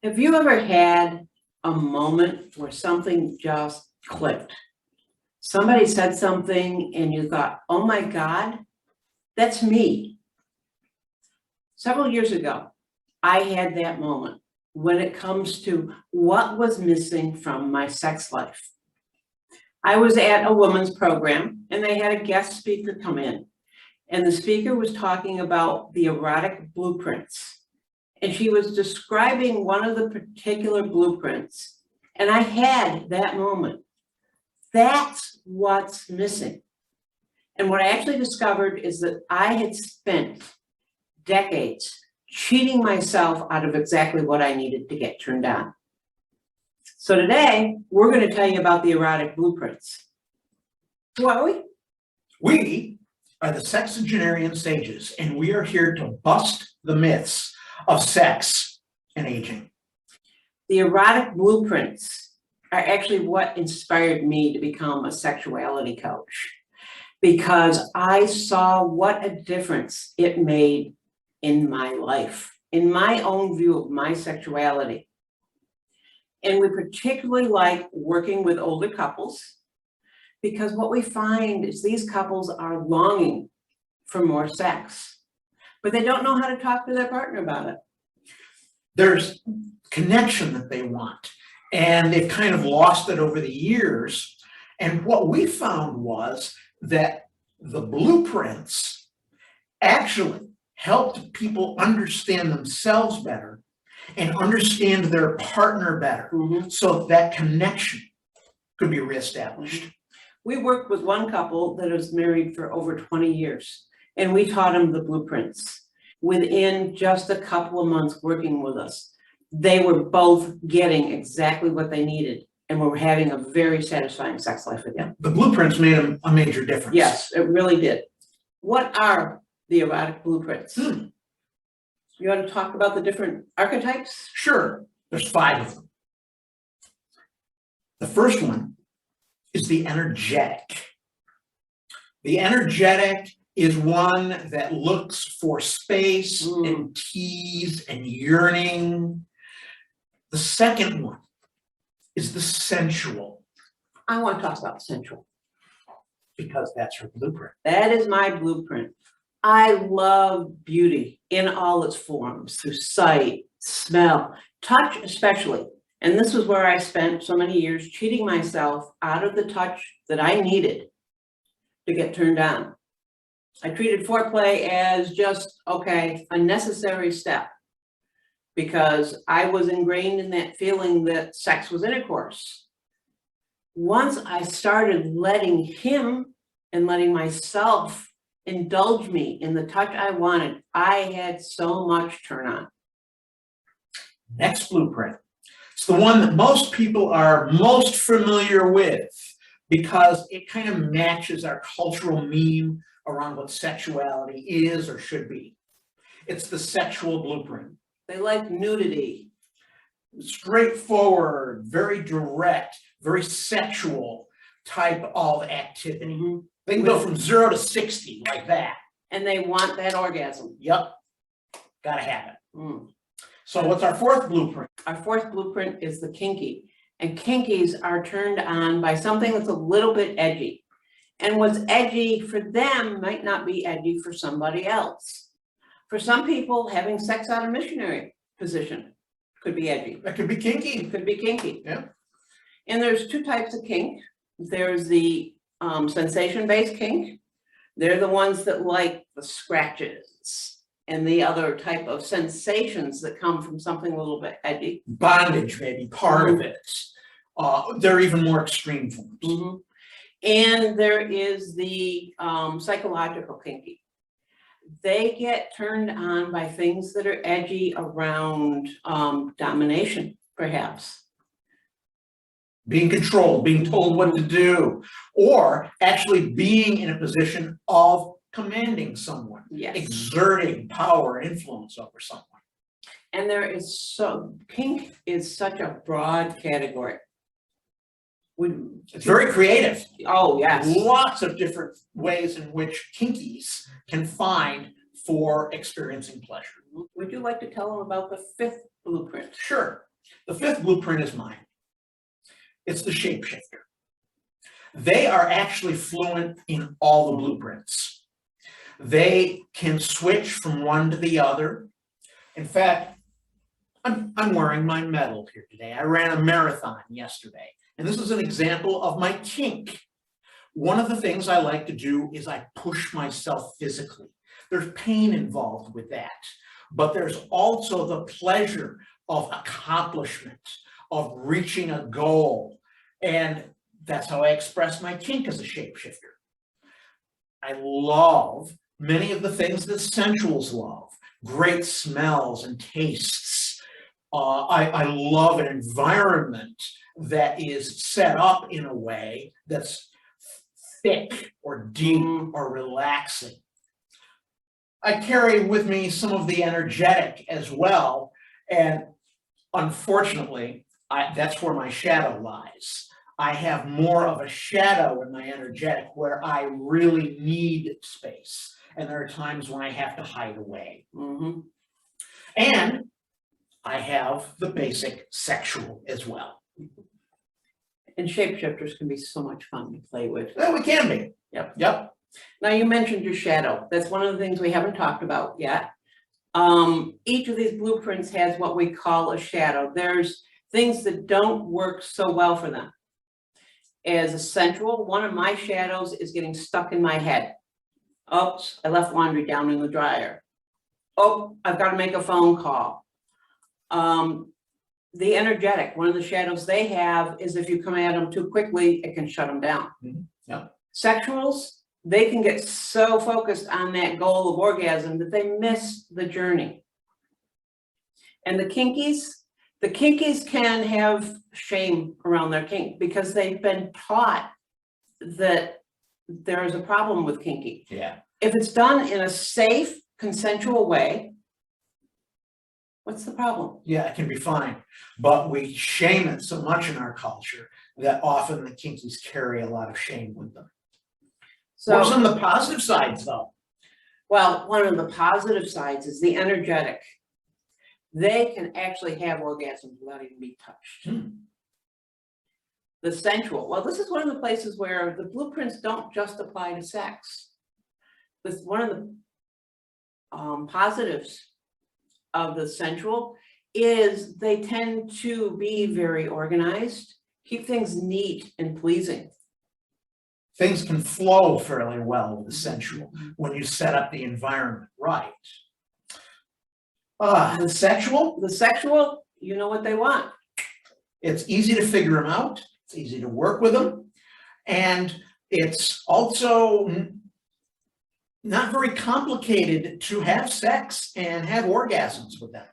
Have you ever had a moment where something just clicked? Somebody said something and you thought, oh my God, that's me. Several years ago, I had that moment when it comes to what was missing from my sex life. I was at a women's program and they had a guest speaker come in. And the speaker was talking about the erotic blueprints. And she was describing one of the particular blueprints. And I had that moment. That's what's missing. And what I actually discovered is that I had spent decades cheating myself out of exactly what I needed to get turned on. So today, we're going to tell you about the erotic blueprints. Who are we? We are the sexagenarian sages, and we are here to bust the myths of sex and aging. The erotic blueprints are actually what inspired me to become a sexuality coach, because I saw what a difference it made in my life, in my own view of my sexuality. And we particularly like working with older couples, because what we find is these couples are longing for more sex, but they don't know how to talk to their partner about it. There's connection that they want, and they've kind of lost it over the years. And what we found was that the blueprints actually helped people understand themselves better and understand their partner better, so that connection could be reestablished. We worked with one couple that was married for over 20 years, and we taught them the blueprints. Within just a couple of months working with us, they were both getting exactly what they needed, and were having a very satisfying sex life again. The blueprints made a major difference. Yes, it really did. What are the erotic blueprints? You want to talk about the different archetypes? Sure, there's 5 of them. The first one is the energetic. The energetic is one that looks for space and tease and yearning. The second one is the sensual. I want to talk about sensual, because that's her blueprint. that is my blueprint. I love beauty in all its forms, through sight, smell, touch especially. And this was where I spent so many years cheating myself out of the touch that I needed to get turned on. I treated foreplay as just, okay, a necessary step, because I was ingrained in that feeling that sex was intercourse. Once I started letting him and letting myself indulge me in the touch I wanted, I had so much turn on. Next blueprint. It's the one that most people are most familiar with, because it kind of matches our cultural meme around what sexuality is or should be. It's the sexual blueprint. They like nudity. Straightforward, very direct, very sexual type of activity. They can go from 0 to 60 like that. And they want that orgasm. Yep, gotta have it. So what's our 4th blueprint? Our 4th blueprint is the kinky. And kinkies are turned on by something that's a little bit edgy. And what's edgy for them might not be edgy for somebody else. For some people, having sex out of missionary position could be edgy. That could be kinky. It could be kinky. Yeah. And there's 2 types of kink. There's the sensation-based kink. They're the ones that like the scratches and the other type of sensations that come from something a little bit edgy. Bondage may be part of it. They're even more extreme forms. And there is the psychological kinky. They get turned on by things that are edgy around domination, perhaps. Being controlled, being told what to do, or actually being in a position of commanding someone, Yes. exerting power and influence over someone. And there is kink is such a broad category. It's very creative. Oh, yes. Lots of different ways in which kinkies can find for experiencing pleasure. Would you like to tell them about the 5th blueprint? Sure. The fifth blueprint is mine. It's the Shapeshifter. They are actually fluent in all the blueprints. They can switch from one to the other. In fact, I'm wearing my medal here today. I ran a marathon yesterday, and this is an example of my kink. One of the things I like to do is I push myself physically. There's pain involved with that, but there's also the pleasure of accomplishment, of reaching a goal. And that's how I express my kink as a shapeshifter. I love many of the things that sensuals love, great smells and tastes. I love an environment that is set up in a way that's thick or deep or relaxing. I carry with me some of the energetic as well, and unfortunately, that's where my shadow lies. I have more of a shadow in my energetic where I really need space, and there are times when I have to hide away. And I have the basic sexual as well. And shapeshifters can be so much fun to play with. Well, we can be. Yep. Yep. Now, you mentioned your shadow. That's one of the things we haven't talked about yet. Each of these blueprints has what we call a shadow. There's things that don't work so well for them. As a sensual, one of my shadows is getting stuck in my head. Oops, I left laundry down in the dryer. Oh, I've got to make a phone call. The energetic, one of the shadows they have is if you come at them too quickly, it can shut them down. Yep. Sexuals, they can get so focused on that goal of orgasm that they miss the journey. And the kinkies can have shame around their kink because they've been taught that there is a problem with kinky. Yeah. If it's done in a safe, consensual way, what's the problem? Yeah, it can be fine, but we shame it so much in our culture that often the kinkies carry a lot of shame with them. So, What are some of the positive sides, though? well, one of the positive sides is the energetic. They can actually have orgasms without even being touched. The sensual, well, this is one of the places where the blueprints don't just apply to sex. This one of the positives of the sensual is they tend to be very organized, keep things neat and pleasing. Things can flow fairly well with the sensual when you set up the environment right. The sexual? The sexual, you know what they want. It's easy to figure them out. It's easy to work with them. And it's also not very complicated to have sex and have orgasms with them.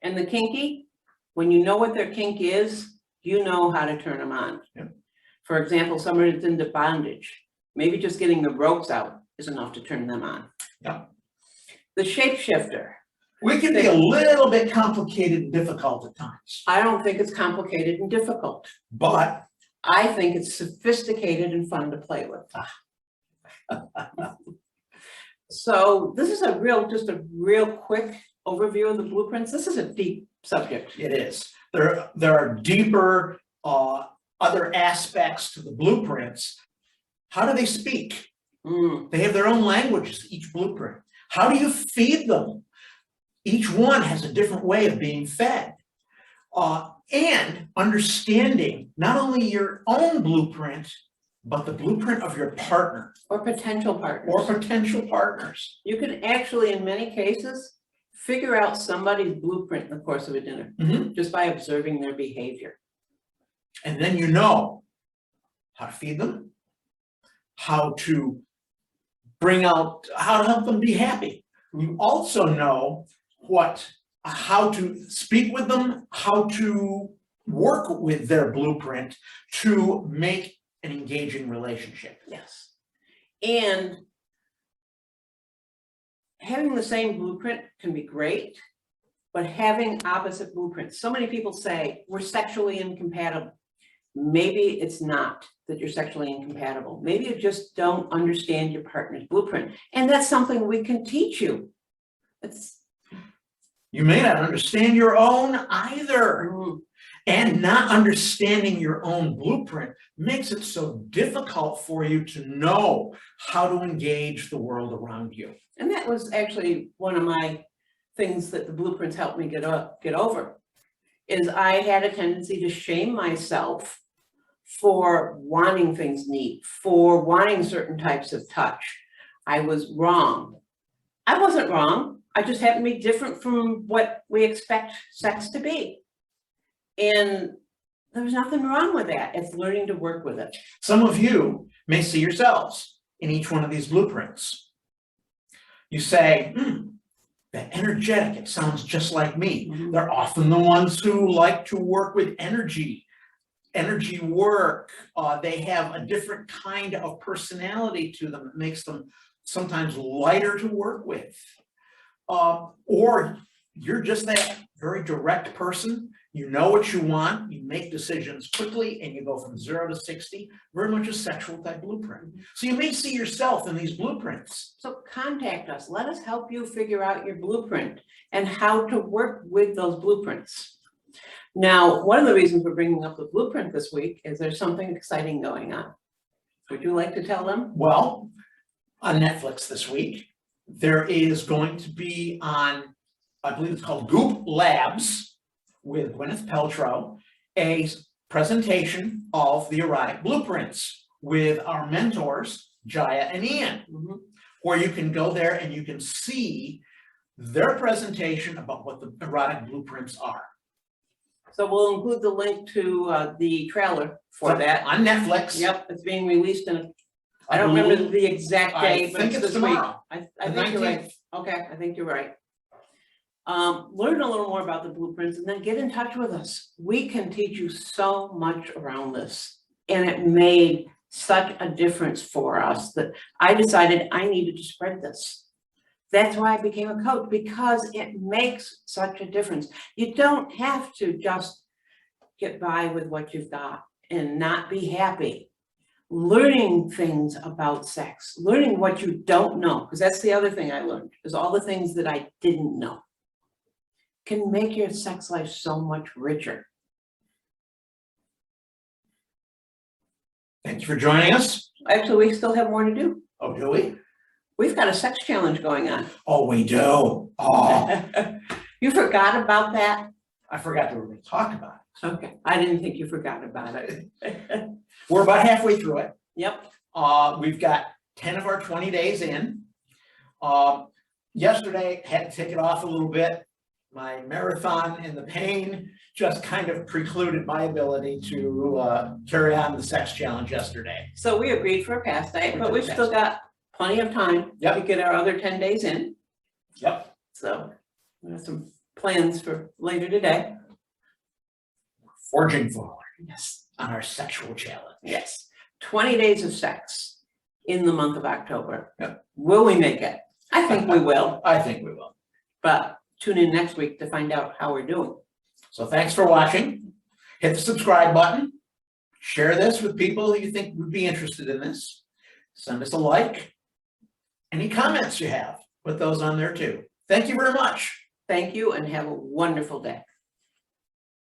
And the kinky, when you know what their kink is, you know how to turn them on. Yep. For example, somebody that's into bondage, maybe just getting the ropes out is enough to turn them on. Yep. The shapeshifter. We can be a little bit complicated and difficult at times. I don't think it's complicated and difficult. But I think it's sophisticated and fun to play with. So this is just a real quick overview of the blueprints. This is a deep subject. it is. There are deeper other aspects to the blueprints. How do they speak? They have their own languages, each blueprint. How do you feed them? Each one has a different way of being fed. And understanding not only your own blueprint, but the blueprint of your partner. Or potential partners. Or potential partners. You can actually, in many cases, figure out somebody's blueprint in the course of a dinner, just by observing their behavior. And then you know how to feed them, how to help them be happy. You also know how to speak with them, how to work with their blueprint to make an engaging relationship. Yes. And having the same blueprint can be great, but having opposite blueprints. So many people say we're sexually incompatible. Maybe it's not that you're sexually incompatible. Maybe you just don't understand your partner's blueprint. And that's something we can teach you. You may not understand your own either. And not understanding your own blueprint makes it so difficult for you to know how to engage the world around you. And that was actually one of my things that the blueprints helped me get over, is I had a tendency to shame myself for wanting things neat, for wanting certain types of touch. I was wrong. I wasn't wrong. I just happened to be different from what we expect sex to be. And there was nothing wrong with that. It's learning to work with it. Some of you may see yourselves in each one of these blueprints. You say, that energetic, it sounds just like me. Mhm. They're often the ones who like to work with energy work. They have a different kind of personality to them that makes them sometimes lighter to work with. Or you're just that very direct person. You know what you want, you make decisions quickly, and you go from 0 to 60, very much a sexual type blueprint. So you may see yourself in these blueprints. So contact us. Let us help you figure out your blueprint and how to work with those blueprints. Now, one of the reasons we're bringing up the blueprint this week is there's something exciting going on. Would you like to tell them? Well, on Netflix this week, there is going to be on, I believe it's called Goop Labs, with Gwyneth Paltrow, a presentation of the Erotic Blueprints with our mentors, Jaya and Ian, where you can go there and you can see their presentation about what the Erotic Blueprints are. So we'll include the link to the trailer for that. On Netflix. Yep, it's being released in, I don't remember the exact date, but it's this week. Tomorrow. I think you're right. Okay, I think you're right. Learn a little more about the blueprints and then get in touch with us. We can teach you so much around this. And it made such a difference for us that I decided I needed to spread this. That's why I became a coach, because it makes such a difference. You don't have to just get by with what you've got and not be happy. Learning things about sex, learning what you don't know, because that's the other thing I learned, is all the things that I didn't know can make your sex life so much richer. Thank you for joining us. Actually, we still have more to do. Oh, do we? We've got a sex challenge going on. Oh, we do. Oh, You forgot about that? I forgot that we were going to talk about it. Okay, I didn't think you forgot about it. We're about halfway through it. Yep. We've got 10 of our 20 days in. Yesterday, had to take it off a little bit. My marathon and the pain just kind of precluded my ability to carry on the sex challenge yesterday. So we agreed for a past date, but we've still got plenty of time to get our other 10 days in. Yep. So we have some plans for later today. Forging forward. Yes. On our sexual challenge. Yes. 20 days of sex in the month of October. Yep. Will we make it? I think we will. I think we will. But tune in next week to find out how we're doing. So thanks for watching. Hit the subscribe button. Share this with people you think would be interested in this. Send us a like. Any comments you have, put those on there too. Thank you very much. Thank you and have a wonderful day.